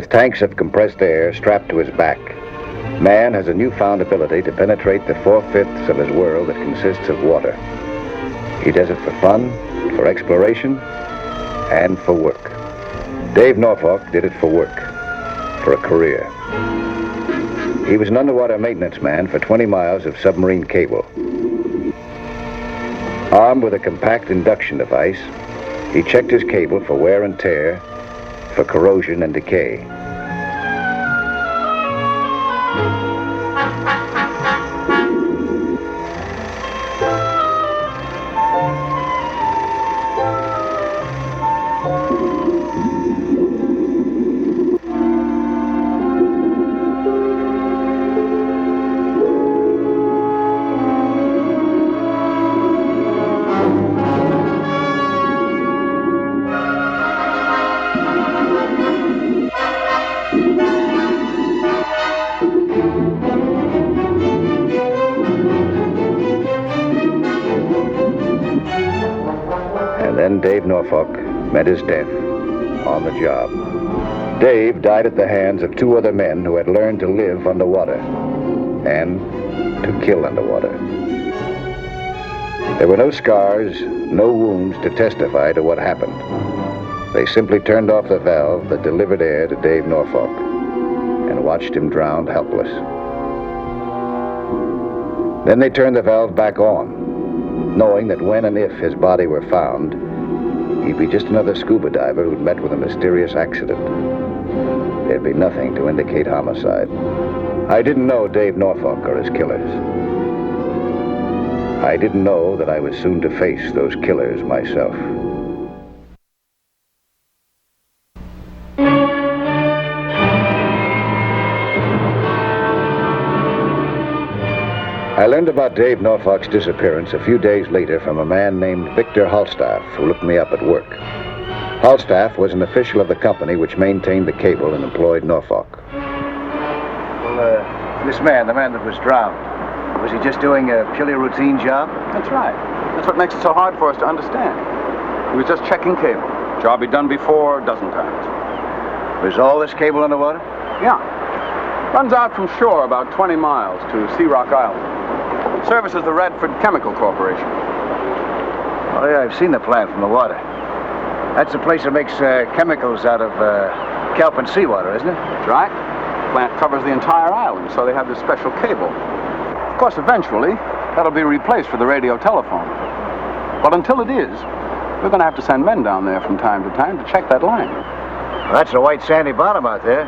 With tanks of compressed air strapped to his back, man has a newfound ability to penetrate the 4/5 of his world that consists of water. He does it for fun, for exploration, and for work. Dave Norfolk did it for work, for a career. He was an underwater maintenance man for 20 miles of submarine cable. Armed with a compact induction device, he checked his cable for wear and tear, for corrosion and decay. Then Dave Norfolk met his death on the job. Dave died at the hands of two other men who had learned to live underwater and to kill underwater. There were no scars, no wounds to testify to what happened. They simply turned off the valve that delivered air to Dave Norfolk and watched him drown helpless. Then they turned the valve back on, knowing that when and if his body were found, he'd be just another scuba diver who'd met with a mysterious accident. There'd be nothing to indicate homicide. I didn't know Dave Norfolk or his killers. I didn't know that I was soon to face those killers myself. I learned about Dave Norfolk's disappearance a few days later from a man named Victor Halstaff, who looked me up at work. Halstaff was an official of the company which maintained the cable and employed Norfolk. Well, this man, the man that was drowned, was he just doing a purely routine job? That's right. That's what makes it so hard for us to understand. He was just checking cable. Job he'd done before a dozen times. Was all this cable underwater? Yeah. Runs out from shore about 20 miles to Sea Rock Island. Services the Radford Chemical Corporation. Oh, yeah, I've seen the plant from the water. That's the place that makes chemicals out of kelp and seawater, isn't it? That's right. The plant covers the entire island, so they have this special cable. Of course, eventually, that'll be replaced for the radio telephone. But until it is, we're going to have to send men down there from time to time to check that line. Well, that's a white sandy bottom out there.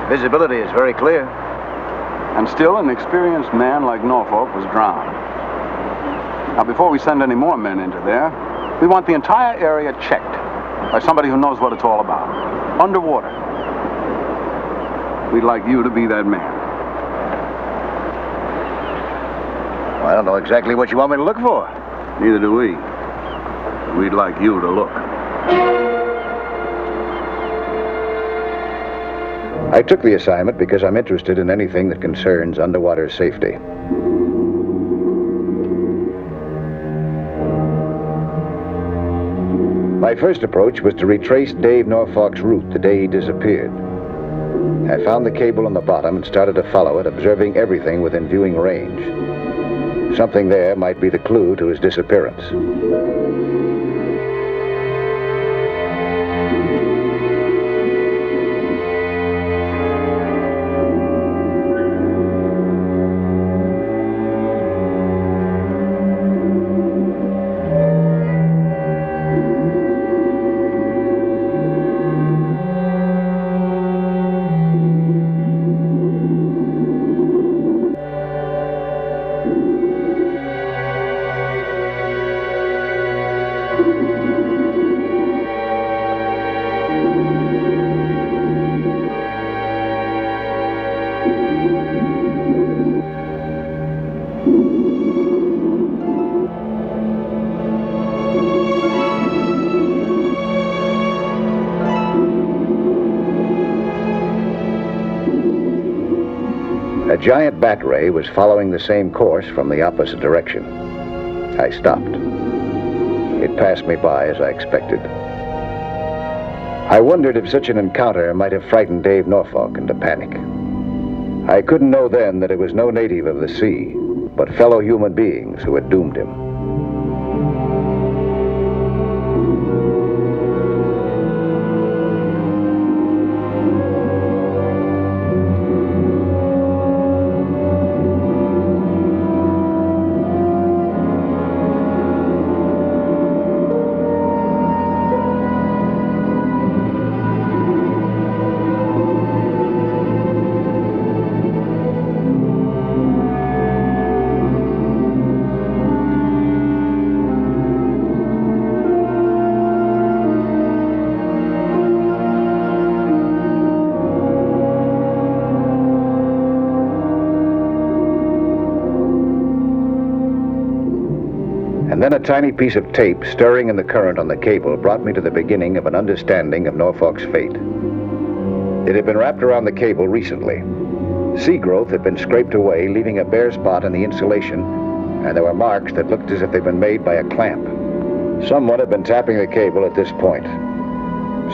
Visibility is very clear. And still, an experienced man like Norfolk was drowned. Now, before we send any more men into there, we want the entire area checked by somebody who knows what it's all about. Underwater. We'd like you to be that man. Well, I don't know exactly what you want me to look for. Neither do we. We'd like you to look. I took the assignment because I'm interested in anything that concerns underwater safety. My first approach was to retrace Dave Norfolk's route the day he disappeared. I found the cable on the bottom and started to follow it, observing everything within viewing range. Something there might be the clue to his disappearance. A giant bat ray was following the same course from the opposite direction. I stopped. It passed me by as I expected. I wondered if such an encounter might have frightened Dave Norfolk into panic. I couldn't know then that it was no native of the sea, but fellow human beings who had doomed him. And then a tiny piece of tape stirring in the current on the cable brought me to the beginning of an understanding of Norfolk's fate. It had been wrapped around the cable recently. Sea growth had been scraped away, leaving a bare spot in the insulation, and there were marks that looked as if they'd been made by a clamp. Someone had been tapping the cable at this point.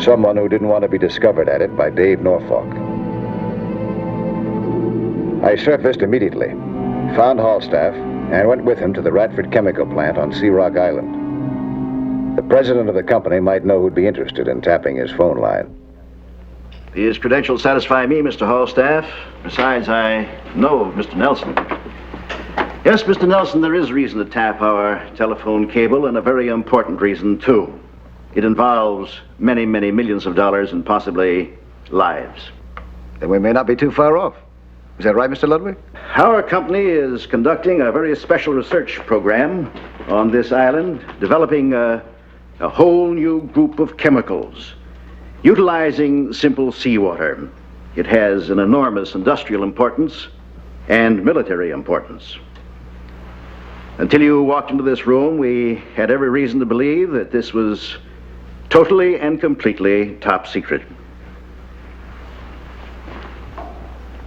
Someone who didn't want to be discovered at it by Dave Norfolk. I surfaced immediately, found Halstaff, and went with him to the Radford chemical plant on Sea Rock Island. The president of the company might know who'd be interested in tapping his phone line. His credentials satisfy me, Mr. Halstaff. Besides, I know Mr. Nelson. Yes, Mr. Nelson, there is reason to tap our telephone cable, and a very important reason, too. It involves many, many millions of dollars and possibly lives. Then we may not be too far off. Is that right, Mr. Ludwig? Our company is conducting a very special research program on this island, developing a whole new group of chemicals, utilizing simple seawater. It has an enormous industrial importance and military importance. Until you walked into this room, we had every reason to believe that this was totally and completely top secret.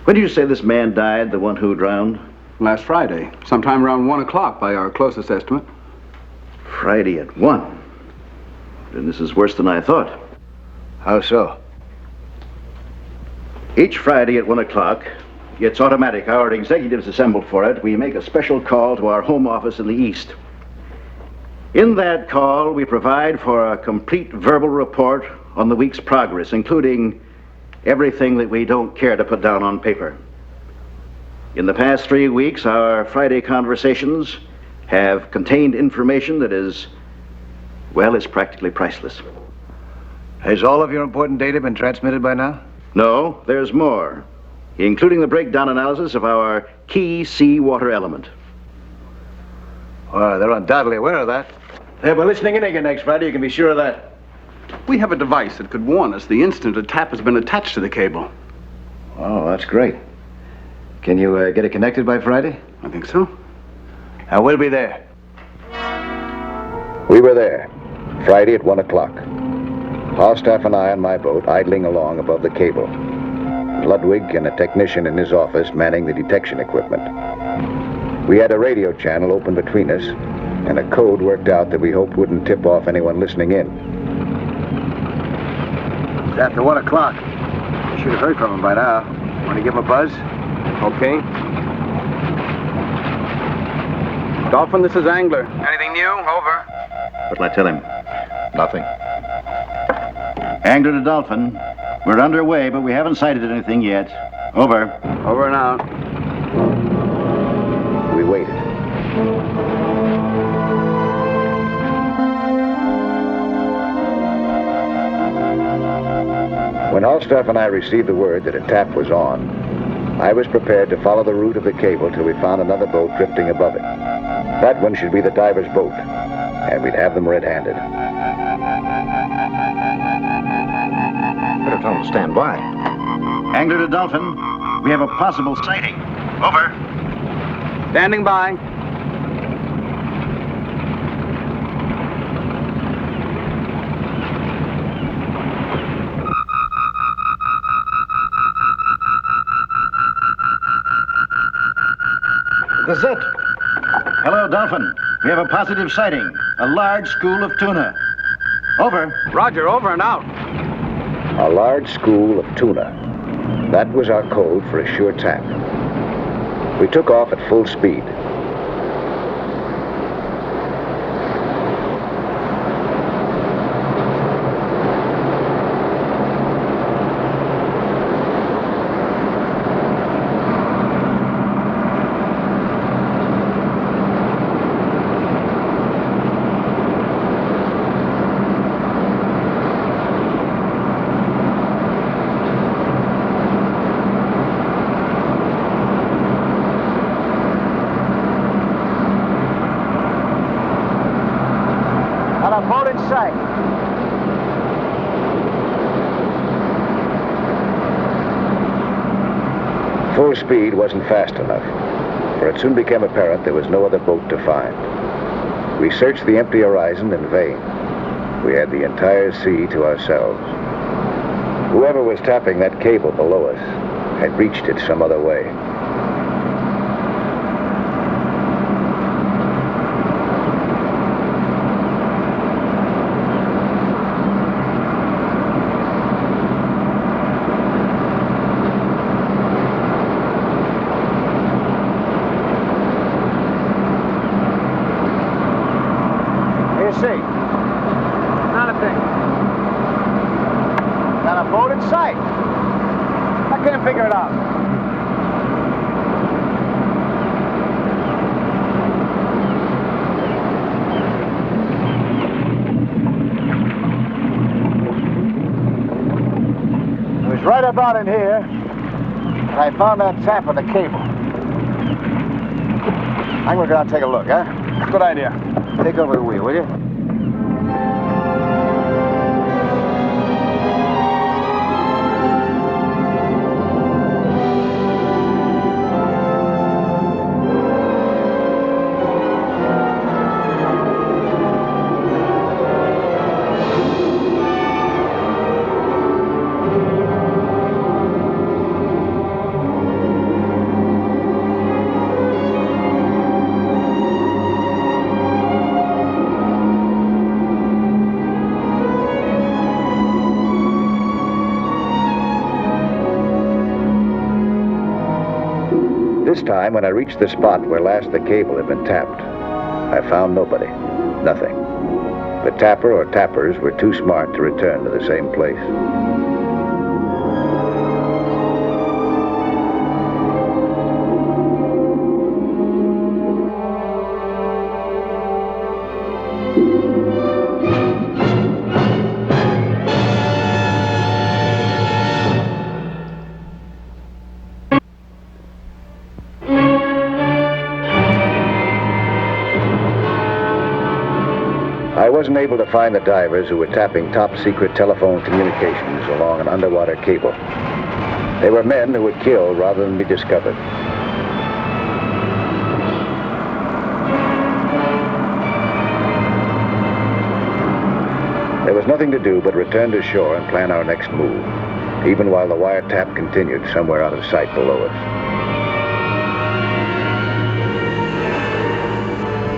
When did you say this man died, the one who drowned? Last Friday, sometime around 1 o'clock by our closest estimate. Friday at 1. Then this is worse than I thought. How so? Each Friday at 1 o'clock, it's automatic. Our executives assemble for it. We make a special call to our home office in the East. In that call, we provide for a complete verbal report on the week's progress, including everything that we don't care to put down on paper. In the past 3 weeks, our Friday conversations have contained information that is, well, it's practically priceless. Has all of your important data been transmitted by now? No, there's more, including the breakdown analysis of our key seawater element. Well, they're undoubtedly aware of that. They'll be listening in again next Friday, you can be sure of that. We have a device that could warn us the instant a tap has been attached to the cable. Oh, that's great. Can you get it connected by Friday? I think so. We'll be there. We were there, Friday at 1 o'clock. Halstaff and I on my boat idling along above the cable. Ludwig and a technician in his office manning the detection equipment. We had a radio channel open between us, and a code worked out that we hoped wouldn't tip off anyone listening in. It's after 1 o'clock. You should have heard from him by now. Want to give him a buzz? Okay. Dolphin, this is Angler. Anything new? Over. What'll I tell him? Nothing. Angler to Dolphin. We're underway, but we haven't sighted anything yet. Over. Over and out. We waited. When Halstaff and I received the word that a tap was on, I was prepared to follow the route of the cable till we found another boat drifting above it. That one should be the diver's boat, and we'd have them red-handed. Better tell him to stand by. Angler to Dolphin. We have a possible sighting. Over. Standing by. This is it. Hello, Dolphin. We have a positive sighting. A large school of tuna. Over. Roger, over and out. A large school of tuna. That was our code for a sure tap. We took off at full speed. Got a boat in sight. Full speed wasn't fast enough, for it soon became apparent there was no other boat to find. We searched the empty horizon in vain. We had the entire sea to ourselves. Whoever was tapping that cable below us had reached it some other way. See, not a thing. Got a boat in sight. I can't figure it out. It was right about in here, and I found that tap on the cable. I'm gonna go out and take a look, huh? Good idea. Take over the wheel, will you? This time, when I reached the spot where last the cable had been tapped, I found nobody, nothing. The tapper or tappers were too smart to return to the same place. I wasn't able to find the divers who were tapping top-secret telephone communications along an underwater cable. They were men who would kill rather than be discovered. There was nothing to do but return to shore and plan our next move, even while the wiretap continued somewhere out of sight below us.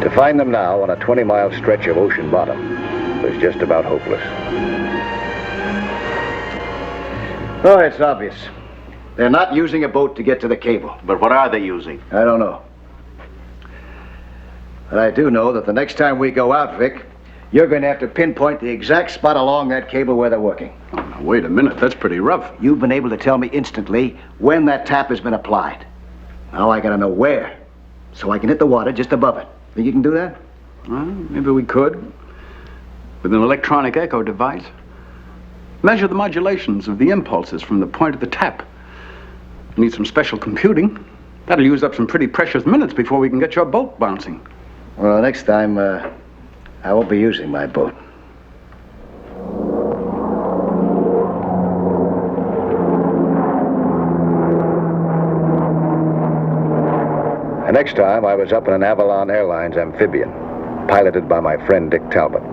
To find them now on a 20-mile stretch of ocean bottom was just about hopeless. Oh, it's obvious. They're not using a boat to get to the cable. But what are they using? I don't know. But I do know that the next time we go out, Vic, you're going to have to pinpoint the exact spot along that cable where they're working. Oh, now, wait a minute. That's pretty rough. You've been able to tell me instantly when that tap has been applied. Now I got to know where, so I can hit the water just above it. Think you can do that? Well, maybe we could. With an electronic echo device. Measure the modulations of the impulses from the point of the tap. You need some special computing. That'll use up some pretty precious minutes before we can get your boat bouncing. Well, next time, I won't be using my boat. The next time, I was up in an Avalon Airlines amphibian, piloted by my friend Dick Talbot.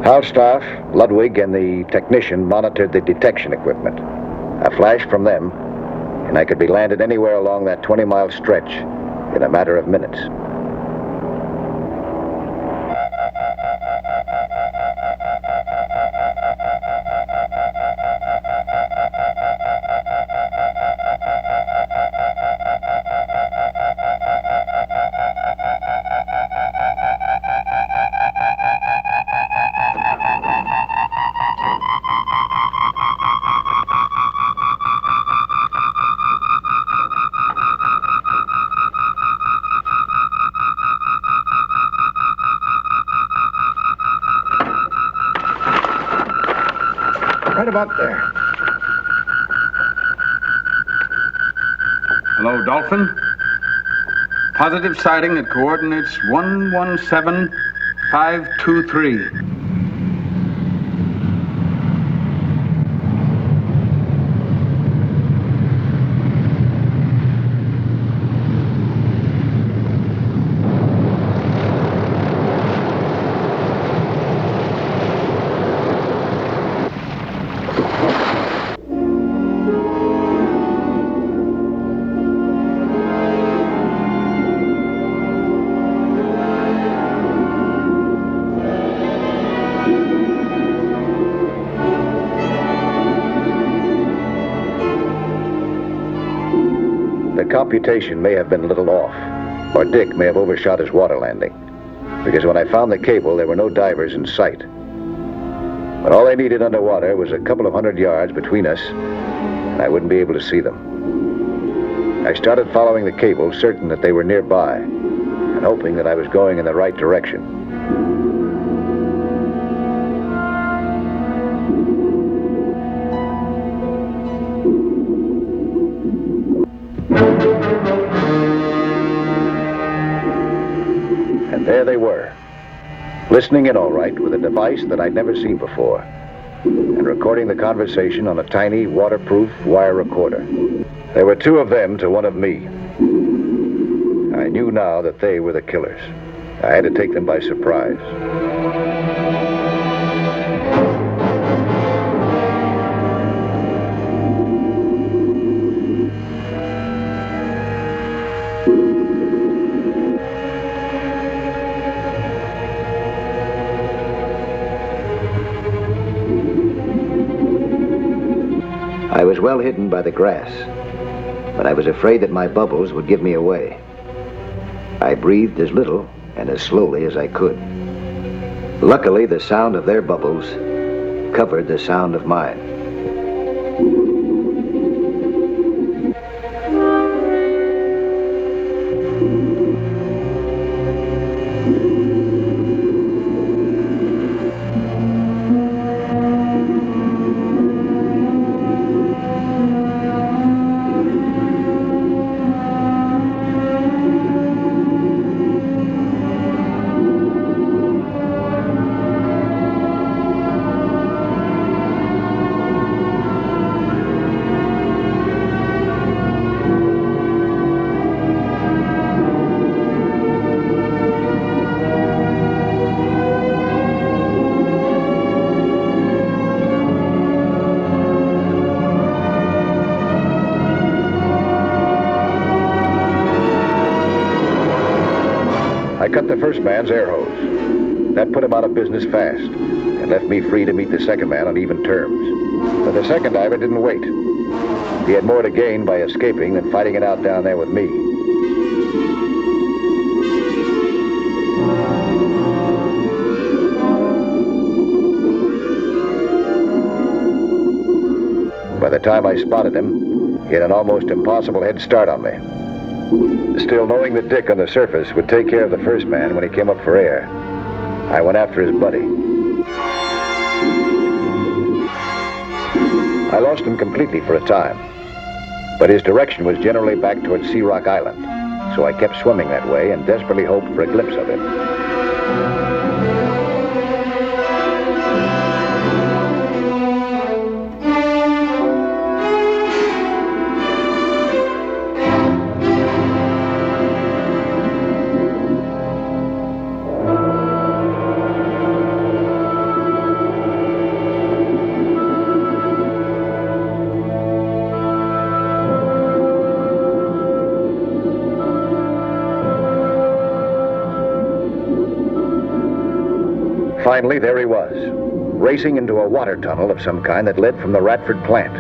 Halstaff, Ludwig, and the technician monitored the detection equipment. A flash from them, and I could be landed anywhere along that 20-mile stretch in a matter of minutes. right about there. Hello, Dolphin. Positive sighting at coordinates 117523. The computation may have been a little off, or Dick may have overshot his water landing, because when I found the cable, there were no divers in sight. But all they needed underwater was a couple of 100 yards between us, and I wouldn't be able to see them. I started following the cable, certain that they were nearby, and hoping that I was going in the right direction. And there they were, listening in all right with a device that I'd never seen before, and recording the conversation on a tiny, waterproof wire recorder. There were two of them to one of me. I knew now that they were the killers. I had to take them by surprise. I was well hidden by the grass, but I was afraid that my bubbles would give me away. I breathed as little and as slowly as I could. Luckily, the sound of their bubbles covered the sound of mine. I cut the first man's air hose. That put him out of business fast and left me free to meet the second man on even terms. But the second diver didn't wait. He had more to gain by escaping than fighting it out down there with me. By the time I spotted him, he had an almost impossible head start on me. Still, knowing that Dick on the surface would take care of the first man when he came up for air, I went after his buddy. I lost him completely for a time, but his direction was generally back towards Sea Rock Island, so I kept swimming that way and desperately hoped for a glimpse of him. Finally, there he was, racing into a water tunnel of some kind that led from the Radford plant.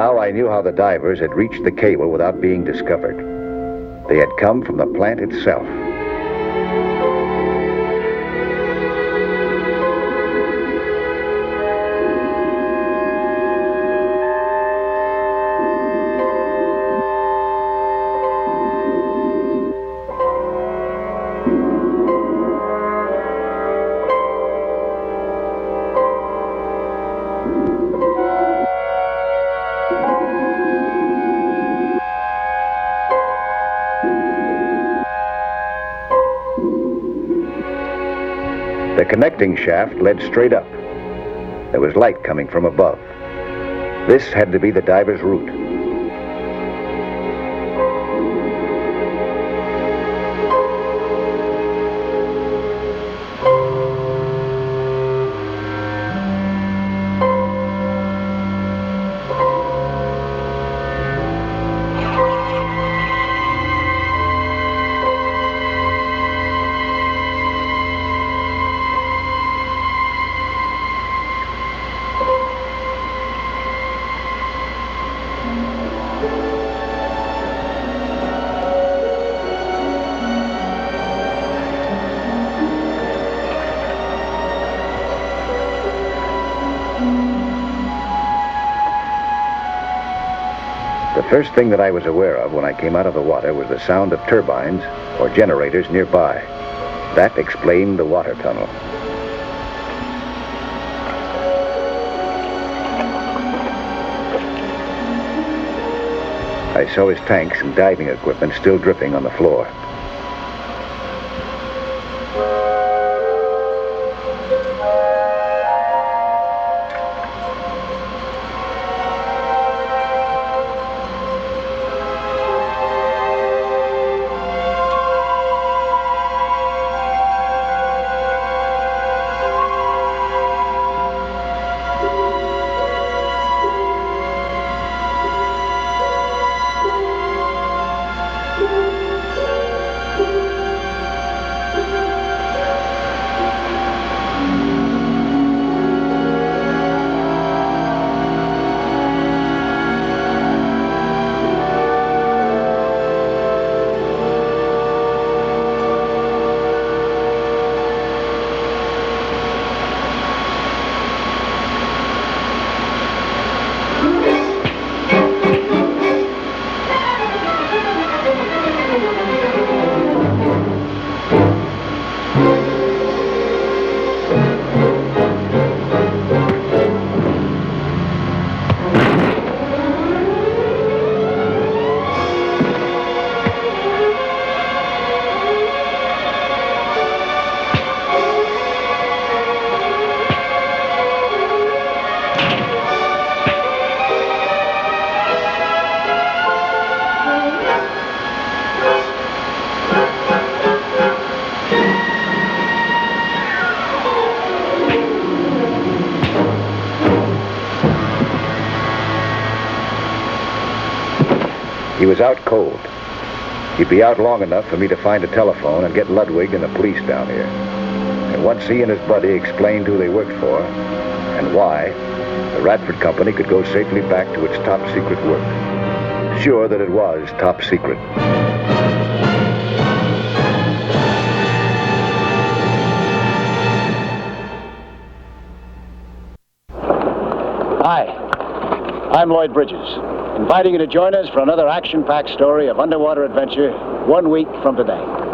Now I knew how the divers had reached the cable without being discovered. They had come from the plant itself. The connecting shaft led straight up. There was light coming from above. This had to be the diver's route. The first thing that I was aware of when I came out of the water was the sound of turbines or generators nearby. That explained the water tunnel. I saw his tanks and diving equipment still dripping on the floor. He was out cold. He'd be out long enough for me to find a telephone and get Ludwig and the police down here. And once he and his buddy explained who they worked for and why, the Radford Company could go safely back to its top secret work. Sure that it was top secret. Hi, I'm Lloyd Bridges, inviting you to join us for another action-packed story of underwater adventure 1 week from today.